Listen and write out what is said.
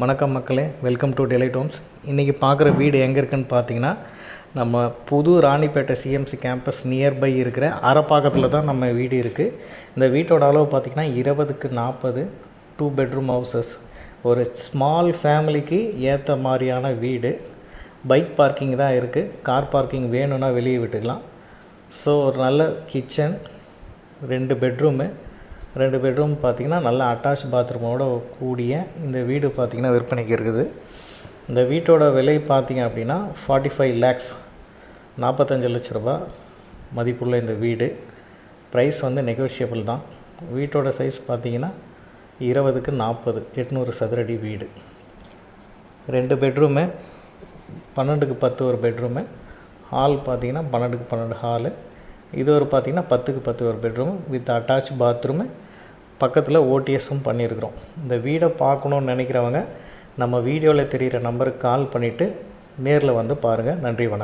வணக்கம் மக்களே, welcome to delight Holmes. இன்றைக்கி பார்க்குற வீடு எங்கே இருக்குதுன்னு பார்த்தீங்கன்னா, நம்ம புது ராணிப்பேட்டை சிஎம்சி கேம்பஸ் நியர்பை இருக்கிற அரப்பாக்கத்தில் தான் நம்ம வீடு இருக்குது. இந்த வீட்டோட அளவு பார்த்திங்கன்னா 20க்கு 40 2 பெட்ரூம் ஹவுசஸ். ஒரு ஸ்மால் ஃபேமிலிக்கு ஏற்ற மாதிரியான வீடு. பைக் பார்க்கிங் தான் இருக்குது. கார் பார்க்கிங் வேணும்னா வெளியே விட்டுக்கலாம். ஸோ ஒரு நல்ல கிச்சன், 2 பெட்ரூம் பார்த்திங்கன்னா நல்ல அட்டாச் பாத்ரூமோடு கூடிய இந்த வீடு பார்த்திங்கன்னா விற்பனைக்கு இருக்குது. இந்த வீட்டோட விலை பார்த்திங்க அப்படின்னா 45 lakhs, 45 லட்ச ரூபா மதிப்புள்ள இந்த வீடு. ப்ரைஸ் நெகோஷியபிள் தான். வீட்டோட சைஸ் பார்த்திங்கன்னா 20க்கு 40 800 சதுரடி வீடு. 2 பெட்ரூமு, 12க்கு 10 ஒரு பெட்ரூமு. ஹால் பார்த்திங்கன்னா 12க்கு 12 ஹாலு. இது ஒரு பார்த்திங்கன்னா 10க்கு 10 ஒரு பெட்ரூம் வித் அட்டாச் பாத்ரூமு. பக்கத்தில் ஓடிஎஸும் பண்ணியிருக்கிறோம். இந்த வீடை பார்க்கணுன்னு நினைக்கிறவங்க நம்ம வீடியோவில் தெரிகிற நம்பருக்கு கால் பண்ணிவிட்டு நேரில் வந்து பாருங்கள். நன்றி, வணக்கம்.